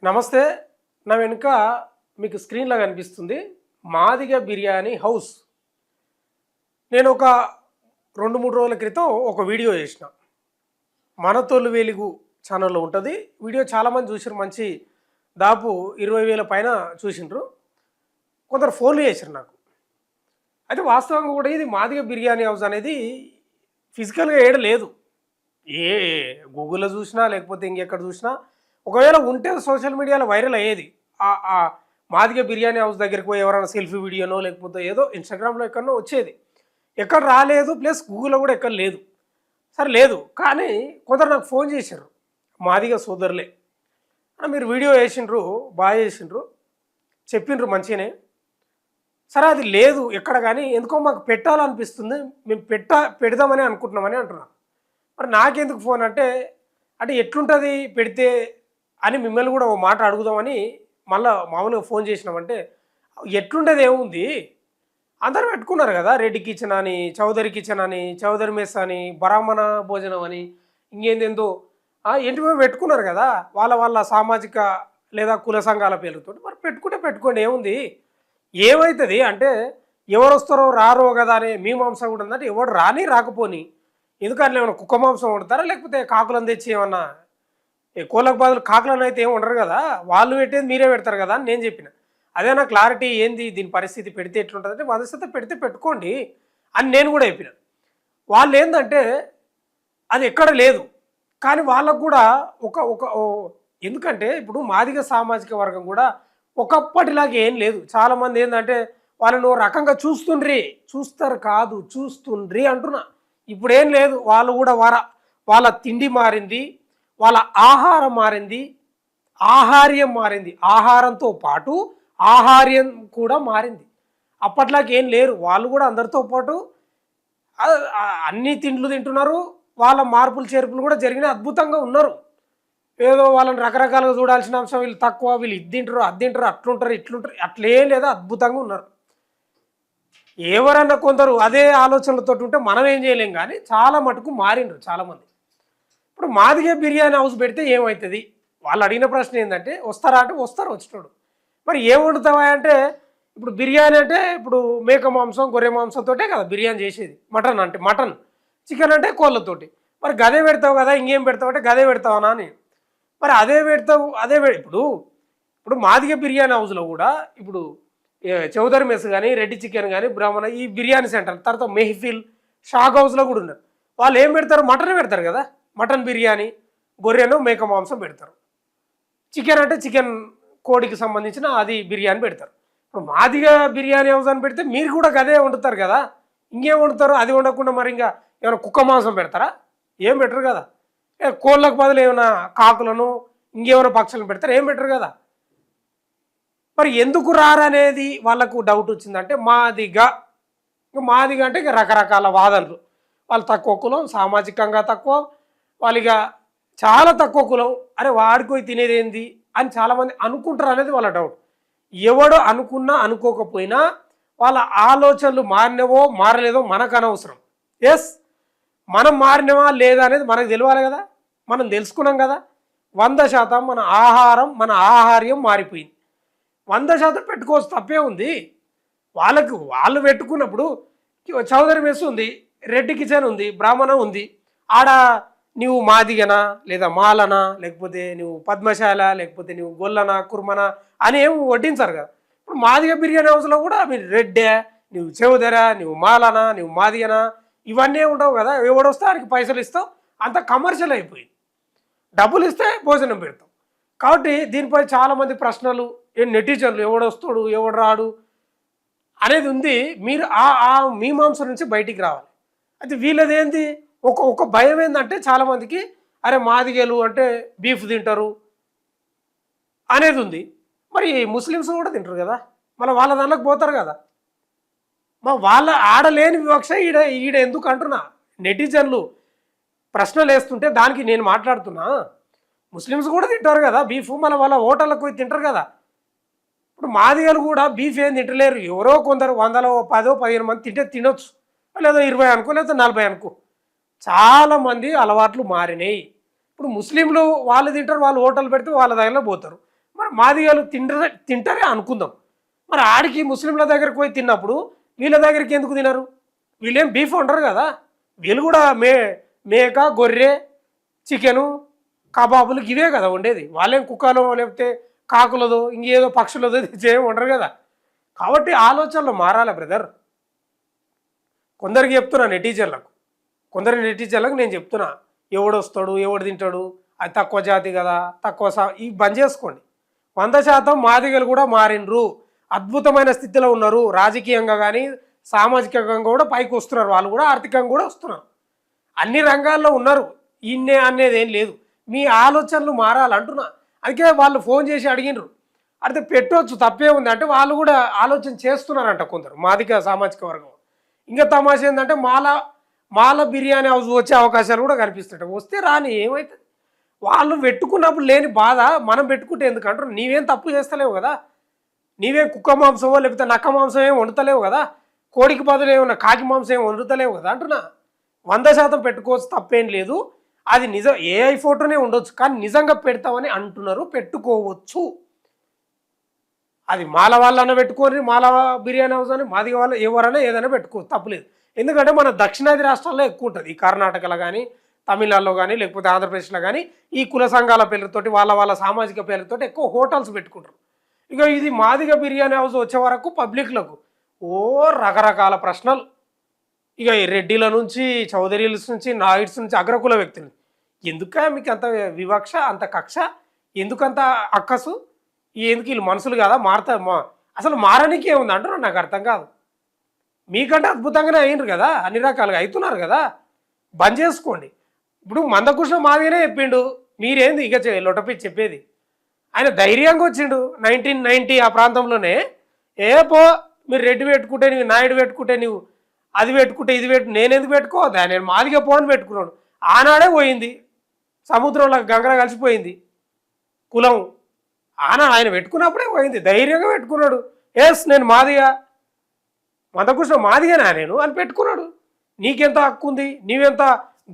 నమస్తే. నా వెనుక మీకు స్క్రీన్‌లో కనిపిస్తుంది మాదిగ బిర్యానీ హౌస్. నేను ఒక 2, 3 రోజుల క్రితం ఒక వీడియో చేసిన. మన తొలి వెలుగు ఛానల్‌లో ఉంటది. వీడియో చాలామంది చూసిర్రు. మంచి దాదాపు 20,000 పైన చూసిండ్రు. కొందరు ఫోన్లు చేసిర్రు నాకు. అయితే వాస్తవంగా కూడా ఇది మాదిగ బిర్యానీ హౌస్ అనేది ఫిజికల్‌గా ఏడ లేదు. ఏ గూగుల్‌లో చూసినా లేకపోతే ఇంకెక్కడ చూసినా ఒకవేళ ఉంటే సోషల్ మీడియాలో వైరల్ అయ్యేది. మాదిగ బిర్యానీ హౌస్ దగ్గరికి పోయి ఎవరైనా సెల్ఫీ వీడియోనో లేకపోతే ఏదో ఇన్‌స్టాగ్రామ్‌లో ఎక్కడనో వచ్చేది. ఎక్కడ రాలేదు. ప్లస్ గూగుల్‌లో కూడా ఎక్కడ లేదు. సరే లేదు. కానీ కొందరు నాకు ఫోన్ చేశారు. మాదిగ సోదరులే. మీరు వీడియో చేసిండ్రు, బాగా చేసిండ్రు, చెప్పిండ్రు మంచిగానే. సరే అది లేదు ఎక్కడ, కానీ ఎందుకో మాకు పెట్టాలనిపిస్తుంది. మేము పెడదామని అనుకుంటున్నామని అంటున్నారు. మరి నాకెందుకు ఫోన్ అంటే ఎట్లుంటుంది పెడితే అని మిమ్మల్ని కూడా ఓ మాట అడుగుదామని మళ్ళీ మామూలుగా ఫోన్ చేసినామంటే, ఎట్లుండేది ఏముంది, అందరు పెట్టుకున్నారు కదా, రెడ్డి కిచెన్ అని, చౌదరి కిచెన్ అని, చౌదరి మెస్ అని, బ్రాహ్మణ భోజనం అని, ఇంకేందేందో ఏంటివో పెట్టుకున్నారు కదా, వాళ్ళ వాళ్ళ సామాజిక లేదా కుల సంఘాల పేర్లతో. మరి పెట్టుకోండి ఏముంది, ఏమవుతుంది అంటే ఎవరు వస్తారో రారో కదా అనే మీమాంస కూడా ఉందంటే ఎవడు రాని రాకపోని, ఎందుకంటే ఏమన్నా కుక్క మాంసం వండుతారా లేకపోతే కాకులను తెచ్చి ఏమన్నా కోళ్ళకు బదులు కాకులను అయితే ఏమి ఉండరు కదా, వాళ్ళు పెట్టేది మీరే పెడతారు కదా అని నేను చెప్పిన. అదే నా క్లారిటీ ఏంది దీని పరిస్థితి, పెడితే ఎట్లుంటుంది అంటే 100% పెడితే పెట్టుకోండి అని నేను కూడా చెప్పిన. వాళ్ళు ఏంటంటే అది ఎక్కడ లేదు, కానీ వాళ్ళకు కూడా ఒక ఒక ఎందుకంటే ఇప్పుడు మాదిగ సామాజిక వర్గం కూడా ఒకప్పటిలాగా ఏం లేదు. చాలామంది ఏంటంటే వాళ్ళని ఓ రకంగా చూస్తారు కాదు చూస్తుండ్రి అంటున్నా. ఇప్పుడు ఏం లేదు. వాళ్ళు కూడా వాళ్ళ తిండి మారింది, వాళ్ళ ఆహారం మారింది, ఆహార్యం మారింది, ఆహారంతో పాటు ఆహార్యం కూడా మారింది. అప్పట్లాగా ఏం లేరు. వాళ్ళు కూడా అందరితో పాటు అన్ని తిండ్లు తింటున్నారు. వాళ్ళ మార్పులు చేర్పులు కూడా జరిగిన అద్భుతంగా ఉన్నారు. ఏదో వాళ్ళని రకరకాలుగా చూడాల్సిన అంశం, వీళ్ళు తక్కువ, వీళ్ళు ఇది తింటారు అది తింటారు అట్లుంటారు ఇట్లుంటారు అట్లేం లేదా, అద్భుతంగా ఉన్నారు. ఎవరన్నా కొందరు అదే ఆలోచనలతో ఉంటే మనం ఏం చేయలేం, కానీ చాలా మటుకు మారిండ్రు చాలామంది. ఇప్పుడు మాదిగ బిర్యానీ హౌస్ పెడితే ఏమవుతుంది, వాళ్ళు అడిగిన ప్రశ్న ఏంటంటే వస్తారా అంటే వస్తారు, వచ్చినోడు. మరి ఏం వండుతావా అంటే ఇప్పుడు బిర్యానీ అంటే ఇప్పుడు మేక మాంసం గొర్రె మాంసంతోటే కదా బిర్యానీ చేసేది. మటన్ అంటే మటన్, చికెన్ అంటే కోళ్ళతోటి. మరి గదే పెడతావు కదా, ఇంకేం పెడతావు అంటే గదే పెడతావా అని. మరి అదే పెడతావు ఇప్పుడు మాదిగ బిర్యానీ హౌస్లో కూడా ఇప్పుడు చౌదరి మెస్ కానీ, రెడ్డి చికెన్ కానీ, బ్రాహ్మణ ఈ బిర్యానీ సెంటర్, తర్వాత మెహఫిల్, షాక్ హౌస్లో కూడా ఉన్నారు. వాళ్ళు ఏం పెడతారు, మటనే పెడతారు కదా, మటన్ బిర్యానీ, గొర్రెను మేక మాంసం పెడతారు. చికెన్ అంటే చికెన్ కోడికి సంబంధించిన అది బిర్యానీ పెడతారు. ఇప్పుడు మాదిగ బిర్యానీ హౌస్ అని పెడితే మీరు కూడా గదే వండుతారు కదా, ఇంకేం వండుతారు, అది వండకుండా మరి ఇంకా ఏమైనా కుక్క మాంసం పెడతారా, ఏం పెట్టరు కదా. కోళ్ళకు బదులు ఏమైనా కాకులను ఇంకేమైనా పక్షులను పెడతారు, ఏం పెట్టరు కదా. మరి ఎందుకు రారనేది వాళ్ళకు డౌట్ వచ్చిందంటే మాదిగా అంటే ఇక రకరకాల వాదనలు. వాళ్ళు తక్కువ కులం, సామాజికంగా తక్కువ, వాళ్ళిక చాలా తక్కువ కులం, అరే వాడికి తినేది ఏంది అని చాలామంది అనుకుంటారు అనేది వాళ్ళ డౌట్. ఎవడో అనుకున్నా అనుకోకపోయినా వాళ్ళ ఆలోచనలు మారినవో మారలేదో మనకు అనవసరం. ఎస్, మనం మారినవా లేదా అనేది మనకు తెలియాలి కదా. మనం తెలుసుకున్నాం కదా, 100% మన ఆహారం మన ఆహార్యం మారిపోయింది. 100% పెట్టుకోవచ్చు, తప్పే ఉంది. వాళ్ళు పెట్టుకున్నప్పుడు చౌదరి మెస్ ఉంది, రెడ్డి కిచెన్ ఉంది, బ్రాహ్మణ ఉంది. ఆడ నువ్వు మాదిగనా లేదా మాలనా లేకపోతే నువ్వు పద్మశాల లేకపోతే నువ్వు గొల్లనా కుర్మనా అని ఏమి వడ్డించారు కదా. ఇప్పుడు మాదిగ బిర్యానీ హౌస్లో కూడా మీరు రెడ్డే, నువ్వు చౌదరా, నువ్వు మాలనా, నువ్వు మాదిగనా ఇవన్నీ ఉండవు కదా. ఎవడొస్తే వాడికి పైసలు ఇస్తావు, అంత కమర్షియల్ అయిపోయింది. డబ్బులు ఇస్తే భోజనం పెడతాం. కాబట్టి దీనిపై చాలామంది ప్రశ్నలు, నెటిజన్లు ఎవడొస్తాడు ఎవడు రాడు అనేది ఉంది. మీరు ఆ మీమాంస నుంచి బయటికి రావాలి. అయితే వీళ్ళదేంది ఒక భయం ఏంటంటే చాలామందికి, అరే మాదిగలు అంటే బీఫ్ తింటారు అనేది ఉంది. మరి ముస్లిమ్స్ కూడా తింటారు కదా, మళ్ళీ వాళ్ళ దాంట్లోకి పోతారు కదా. మరి వాళ్ళ ఆడలేని వివక్ష ఈడ ఎందుకు అంటున్నా. నెటిజన్లు ప్రశ్నలు వేస్తుంటే దానికి నేను మాట్లాడుతున్నా. ముస్లిమ్స్ కూడా తింటారు కదా బీఫ్, మళ్ళీ వాళ్ళ హోటళ్ళకు పోయి తింటారు కదా. ఇప్పుడు మాదిగలు కూడా బీఫ్ ఏం తింటలేరు. ఎవరో కొందరు 100, 10, 15 మంది తినొచ్చు, లేదా 20 అనుకో లేదా 40 అనుకో. చాలామంది అలవాట్లు మారినాయి. ఇప్పుడు ముస్లింలు వాళ్ళు తింటారు, వాళ్ళు హోటల్ పెడితే వాళ్ళ దగ్గర పోతారు. మరి మాదిగలు తింటారే అనుకుందాం. మరి ఆడికి ముస్లింల దగ్గరికి పోయి తిన్నప్పుడు వీళ్ళ దగ్గరికి ఎందుకు తినరు? వీళ్ళేం బీఫ్ వండరు కదా, వీళ్ళు కూడా మేక గొర్రె చికెను కబాబులు ఇవే కదా ఉండేది. వాళ్ళేం కుక్కలో లేకపోతే కాకులదో ఇంకేదో పక్షులదో చేయం ఉండరు కదా. కాబట్టి ఆలోచనలు మారాలి బ్రదర్. కొందరికి చెప్తున్నా నెటిజన్లకు, నెటిజన్లకు నేను చెప్తున్నా, ఎవడు వస్తాడు ఎవడు తింటాడు, అది తక్కువ జాతి కదా, తక్కువ ఇవి బంద్ చేసుకోండి. 100% మాదిగలు కూడా మారిండ్రు, అద్భుతమైన స్థితిలో ఉన్నారు. రాజకీయంగా కానీ సామాజికంగా కూడా పైకి వస్తున్నారు, వాళ్ళు కూడా ఆర్థికంగా కూడా వస్తున్నారు, అన్ని రంగాల్లో ఉన్నారు. ఇన్నే అనేది ఏం లేదు, మీ ఆలోచనలు మారాలంటున్నా. అందుకే వాళ్ళు ఫోన్ చేసి అడిగినారు, అయితే పెట్టవచ్చు తప్పే ఉంది అంటే వాళ్ళు కూడా ఆలోచన చేస్తున్నారంట కొందరు మాదిగ సామాజిక వర్గం. ఇంకా తమాషా ఏంటంటే మాల బిర్యానీ హౌస్ వచ్చే అవకాశాలు కూడా కనిపిస్తుంటాయి. వస్తే రాని ఏమవుతుంది, వాళ్ళు పెట్టుకున్నప్పుడు లేని బాధ మనం పెట్టుకుంటే ఎందుకంటారు? నీవేం తప్పు చేస్తలేవు కదా, నీవేం కుక్క మాంసమో లేకపోతే నక్క మాంసం ఏం వండుతలేవు కదా, కోడికి బదులు ఏమన్నా కాకి మాంసం ఏం వండుతలేవు కదా అంటున్నా. 100% పెట్టుకోవచ్చు, తప్పేం లేదు. అది నిజం, ఏఐ ఫోటోనే ఉండొచ్చు, కానీ నిజంగా పెడతామని అంటున్నారు, పెట్టుకోవచ్చు. అది మాల వాళ్ళన్నా పెట్టుకొని మాల బిర్యానీ హౌస్ అని, మాదిగ వాళ్ళు ఎవరైనా ఏదైనా పెట్టుకోవచ్చు, తప్పలేదు. ఎందుకంటే మన దక్షిణాది రాష్ట్రాల్లో ఎక్కువ ఉంటుంది, ఈ కర్ణాటకలో కానీ తమిళనాడులో కానీ లేకపోతే ఆంధ్రప్రదేశ్లో కానీ ఈ కుల సంఘాల పేర్లతోటి వాళ్ళ సామాజిక పేర్లతోటి ఎక్కువ హోటల్స్ పెట్టుకుంటారు. ఇక ఇది మాదిగ బిర్యానీ హౌస్ వచ్చే వరకు పబ్లిక్లకు రకరకాల ప్రశ్నలు. ఇక రెడ్డిల నుంచి చౌదరీల నుంచి నాయుడ్స్ నుంచి అగ్రకుల వ్యక్తులు, ఎందుక మీకు అంత వివక్ష, అంత కక్ష, ఎందుకంత అక్కసు, ఎందుకు వీళ్ళు మనుషులు కదా అసలు మారనికే ఉంది అంటారు. నాకు అర్థం కాదు. మీకంటే అద్భుతంగానే అయినరు కదా, అన్ని రకాలుగా అవుతున్నారు కదా, బంద్ చేసుకోండి. ఇప్పుడు మందకృష్ణ మాదిగానే చెప్పిండు, మీరేంది ఇక లొటపి చెప్పేది. ఆయన ధైర్యంగా వచ్చిండు 1990 ఆ ప్రాంతంలోనే. మీరు రెడ్డి పెట్టుకుంటే నీవు, నాయుడు పెట్టుకుంటే నీవు, అది పెట్టుకుంటే ఇది నేను ఎందుకు పెట్టుకోవద్దా, నేను మాదిగా పోని పెట్టుకున్నాడు. ఆనాడే పోయింది సముద్రంలో, గంగర కలిసిపోయింది కులం. ఆయన పెట్టుకున్నప్పుడే పోయింది, ధైర్యంగా పెట్టుకున్నాడు. నేను మాదిగా, మందకృష్ణ మాదిగానా నేను అని పెట్టుకున్నాడు. నీకెంత హక్కు ఉంది, నీవెంత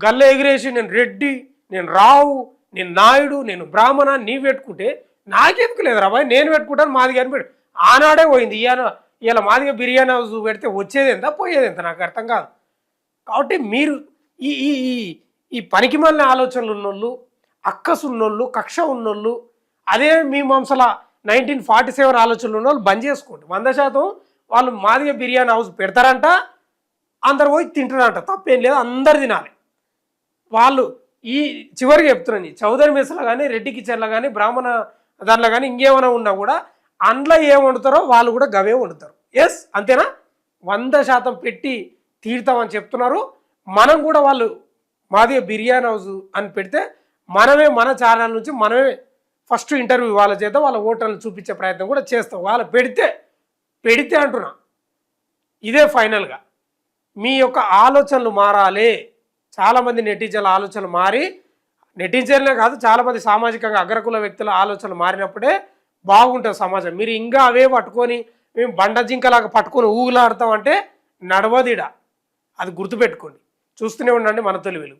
గల్ల ఎగిరేసి నేను రెడ్డి, నేను రావు, నేను నాయుడు, నేను బ్రాహ్మణ నీవు పెట్టుకుంటే నాకెందుకు లేదు రాబాయ్, నేను పెట్టుకుంటాను మాదిగా అని పెట్టు. ఆనాడే పోయింది. ఇలా మాదిగా బిర్యానీ హౌస్ పెడితే వచ్చేది ఎంత పోయేది ఎంత, నాకు అర్థం కాదు. కాబట్టి మీరు ఈ ఈ ఈ పనికి మళ్ళీ ఆలోచనలు ఉన్నోళ్ళు, అక్కసు ఉన్నోళ్ళు, కక్ష ఉన్నోళ్ళు, అదే మీ వంశల 1947 ఆలోచనలు ఉన్నోళ్ళు బంద్ చేసుకోండి. 100% వాళ్ళు మాదిగా బిర్యానీ హౌస్ పెడతారంట, అందరు పోయి తింటారంట, తప్పేం లేదు, అందరు తినాలి. వాళ్ళు ఈ చివరికి చెప్తున్నాను, చౌదరి మెస్లో కానీ రెడ్డి కిచెన్లో కానీ బ్రాహ్మణ దాంట్లో కానీ ఇంకేమైనా ఉన్నా కూడా అందులో ఏం వండుతారో వాళ్ళు కూడా గవే వండుతారు. అంతేనా? 100% పెట్టి తీరుతామని చెప్తున్నారు. మనం కూడా వాళ్ళు మాదిగా బిర్యానీ హౌస్ అని పెడితే మనమే మన ఛానల్ నుంచి మనమే ఫస్ట్ ఇంటర్వ్యూ వాళ్ళ చేత వాళ్ళ హోటల్ని చూపించే ప్రయత్నం కూడా చేస్తాం. వాళ్ళు పెడితే అంటున్నా, ఇదే ఫైనల్గా మీ యొక్క ఆలోచనలు మారాలి. చాలామంది నెటిజన్ల ఆలోచనలు మారి, నెటిజన్లే కాదు చాలామంది సామాజికంగా అగ్రకుల వ్యక్తుల ఆలోచనలు మారినప్పుడే బాగుంటుంది సమాజం. మీరు ఇంకా అవే పట్టుకొని మేము బండ జింకలాగా పట్టుకొని ఊగులాడతామంటే నడవదిడా. అది గుర్తుపెట్టుకోండి. చూస్తూనే ఉండండి మన తొలి వెలుగు.